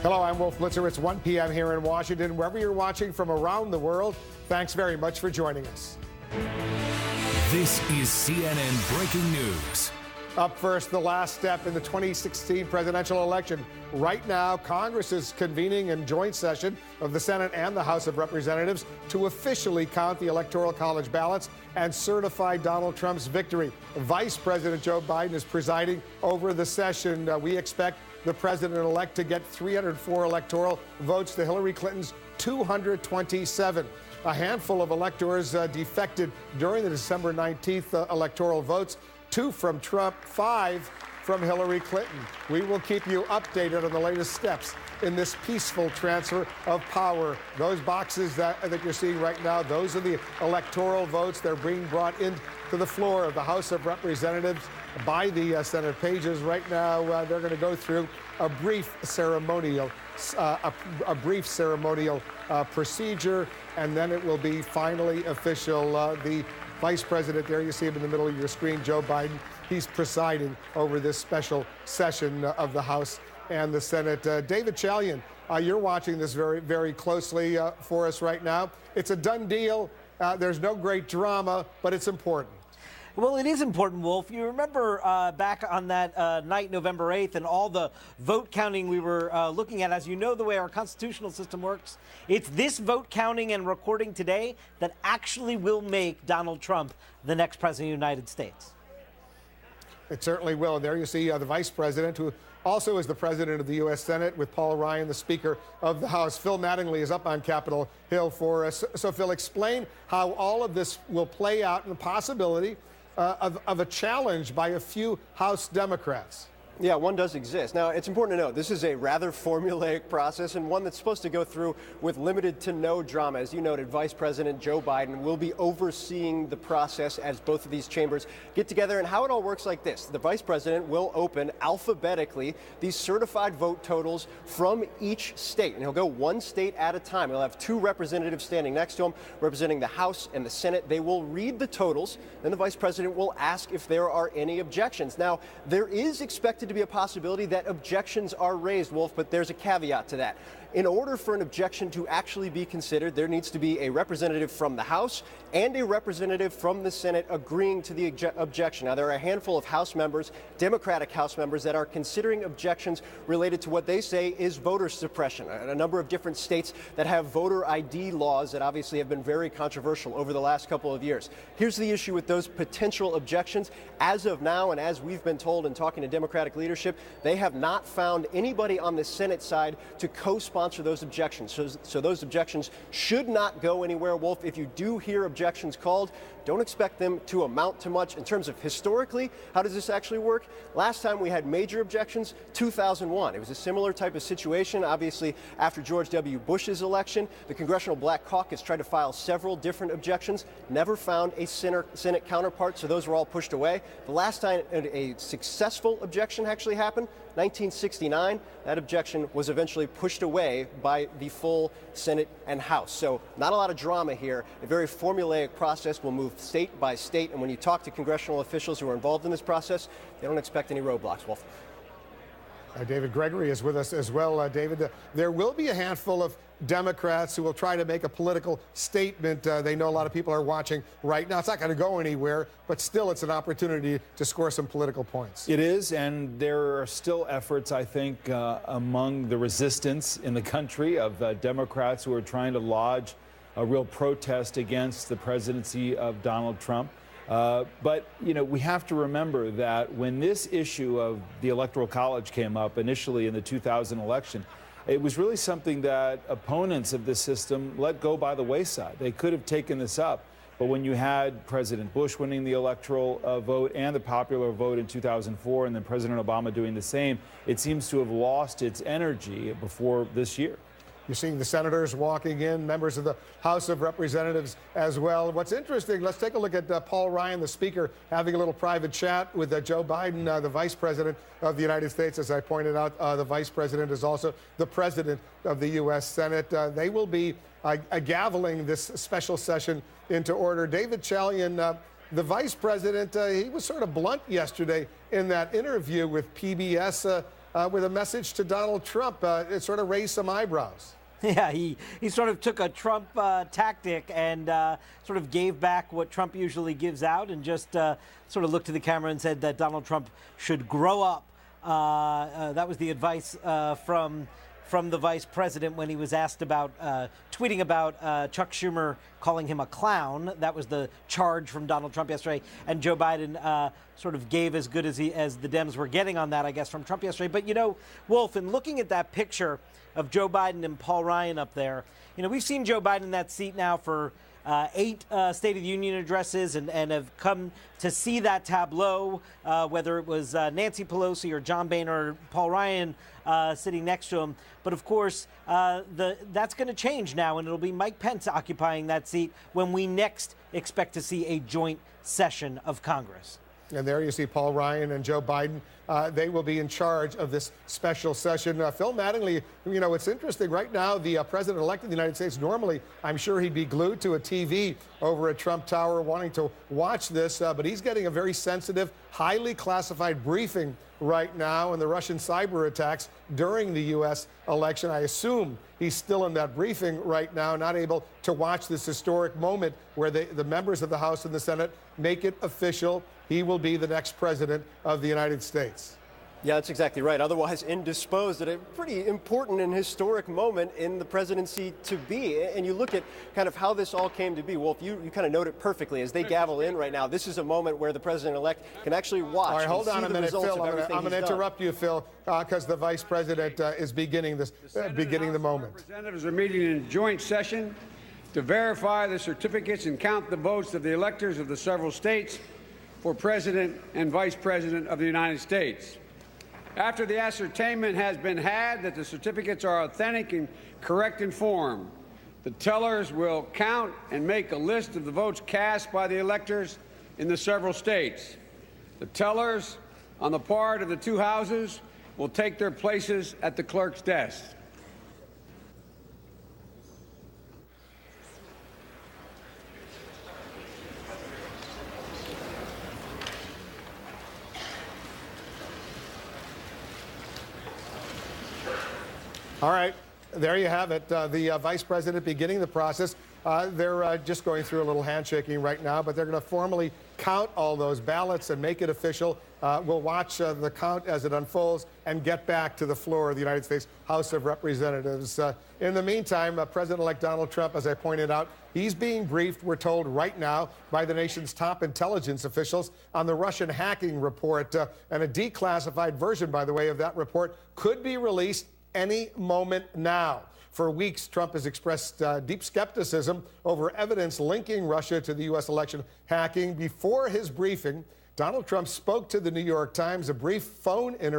Hello, I'm Wolf Blitzer. It's 1 p.m. here in Washington. Wherever you're watching from around the world, thanks very much for joining us. This is CNN Breaking News. Up first, the last step in the 2016 presidential election. Right now, Congress is convening in joint session of the Senate and the House of Representatives to officially count the Electoral College ballots and certify Donald Trump's victory. Vice President Joe Biden is presiding over the session. We expect the president-elect to get 304 electoral votes to Hillary Clinton's 227. A handful of electors defected during the December 19th electoral votes. 2 from Trump, 5 from Hillary Clinton. We will keep you updated on the latest steps in this peaceful transfer of power. Those boxes that you're seeing right now, those are the electoral votes. They're being brought into the floor of the House of Representatives by the Senate pages. Right now, they're going to go through a brief ceremonial procedure, and then it will be finally official. The Vice President, there you see him in the middle of your screen, Joe Biden. He's presiding over this special session of the House and the Senate. David Chalian, you're watching this very, very closely for us right now. It's a done deal. There's no great drama, but it's important. Well, it is important, Wolf. You remember back on that night, November 8th, and all the vote counting we were looking at. As you know, the way our constitutional system works, it's this vote counting and recording today that actually will make Donald Trump the next president of the United States. It certainly will. And there you see the vice president, who also is the president of the U.S. Senate, with Paul Ryan, the Speaker of the House. Phil Mattingly is up on Capitol Hill for us. So, Phil, explain how all of this will play out and the possibility of a challenge by a few House Democrats. Yeah, one does exist. Now, it's important to note, this is a rather formulaic process and one that's supposed to go through with limited to no drama. As you noted, Vice President Joe Biden will be overseeing the process as both of these chambers get together. And how it all works like this: the Vice President will open alphabetically these certified vote totals from each state. And he'll go one state at a time. He'll have 2 representatives standing next to him, representing the House and the Senate. They will read the totals. Then the Vice President will ask if there are any objections. Now, there is expected to be a possibility that objections are raised, Wolf, but there's a caveat to that. In order for an objection to actually be considered, there needs to be a representative from the House and a representative from the Senate agreeing to the objection. Now, there are a handful of House members, Democratic House members, that are considering objections related to what they say is voter suppression. A number of different states that have voter ID laws that obviously have been very controversial over the last couple of years. Here's the issue with those potential objections. As of now, and as we've been told in talking to Democratic leadership, they have not found anybody on the Senate side to co-sponsor those objections. So those objections should not go anywhere, Wolf. If you do hear objections called, don't expect them to amount to much. In terms of historically, how does this actually work? Last time we had major objections, 2001. It was a similar type of situation. Obviously, after George W. Bush's election, the Congressional Black Caucus tried to file several different objections, never found a Senate counterpart, so those were all pushed away. The last time a successful objection actually happened, 1969, that objection was eventually pushed away by the full Senate and House. So not a lot of drama here. A very formulaic process. Will move state by state. And when you talk to congressional officials who are involved in this process, they don't expect any roadblocks, Wolf. David Gregory is with us as well. David, there will be a handful of Democrats who will try to make a political statement. They know a lot of people are watching right now. It's not going to go anywhere, but still it's an opportunity to score some political points. It is, and there are still efforts, I think, among the resistance in the country of Democrats who are trying to lodge a real protest against the presidency of Donald Trump. But, you know, we have to remember that when this issue of the Electoral College came up initially in the 2000 election, it was really something that opponents of this system let go by the wayside. They could have taken this up. But when you had President Bush winning the electoral vote and the popular vote in 2004, and then President Obama doing the same, it seems to have lost its energy before this year. You're seeing the senators walking in, members of the House of Representatives as well. What's interesting, let's take a look at Paul Ryan, the Speaker, having a little private chat with Joe Biden, the Vice President of the United States. As I pointed out, the Vice President is also the President of the U.S. Senate. They will be gaveling this special session into order. David Chalian, the Vice President, he was sort of blunt yesterday in that interview with PBS. with a message to Donald Trump. It sort of raised some eyebrows. Yeah, he sort of took a Trump tactic and sort of gave back what Trump usually gives out, and just sort of looked to the camera and said that Donald Trump should grow up. That was the advice from the vice president when he was asked about tweeting about Chuck Schumer calling him a clown. That was the charge from Donald Trump yesterday, and Joe Biden sort of gave as good as the Dems were getting on that, I guess, from Trump yesterday. But, you know, Wolf, in looking at that picture of Joe Biden and Paul Ryan up there, you know, we've seen Joe Biden in that seat now for 8 State of the Union addresses, and have come to see that tableau, whether it was Nancy Pelosi or John Boehner or Paul Ryan sitting next to him. But of course, that's going to change now, and it'll be Mike Pence occupying that seat when we next expect to see a joint session of Congress. And there you see Paul Ryan and Joe Biden. They will be in charge of this special session. Phil Mattingly, you know, it's interesting. Right now, the president-elect of the United States, normally, I'm sure he'd be glued to a TV over at Trump Tower wanting to watch this, but he's getting a very sensitive, highly classified briefing right now in the Russian cyber attacks during the U.S. election. I assume he's still in that briefing right now, not able to watch this historic moment where the members of the House and the Senate make it official. He will be the next president of the United States. Yeah, that's exactly right. Otherwise indisposed at a pretty important and historic moment in the presidency to be. And you look at kind of how this all came to be. Wolf, you kind of note it perfectly. As they gavel in right now, this is a moment where the president-elect can actually watch. All right, hold and on see a the minute, results Phil. of everything I'm going to interrupt you, Phil, because the vice president is beginning the moment. Representatives are meeting in joint session to verify the certificates and count the votes of the electors of the several states for President and Vice President of the United States. After the ascertainment has been had that the certificates are authentic and correct in form, the tellers will count and make a list of the votes cast by the electors in the several states. The tellers on the part of the two houses will take their places at the clerk's desk. All right, there you have it. The vice president beginning the process. They're just going through a little handshaking right now, but they're going to formally count all those ballots and make it official. We'll watch the count as it unfolds and get back to the floor of the United States House of Representatives. In the meantime, President-elect Donald Trump, as I pointed out, he's being briefed, we're told right now, by the nation's top intelligence officials on the Russian hacking report. And a declassified version, by the way, of that report could be released any moment now. For weeks, Trump has expressed deep skepticism over evidence linking Russia to the U.S. election hacking. Before his briefing, Donald Trump spoke to the New York Times, a brief phone interview.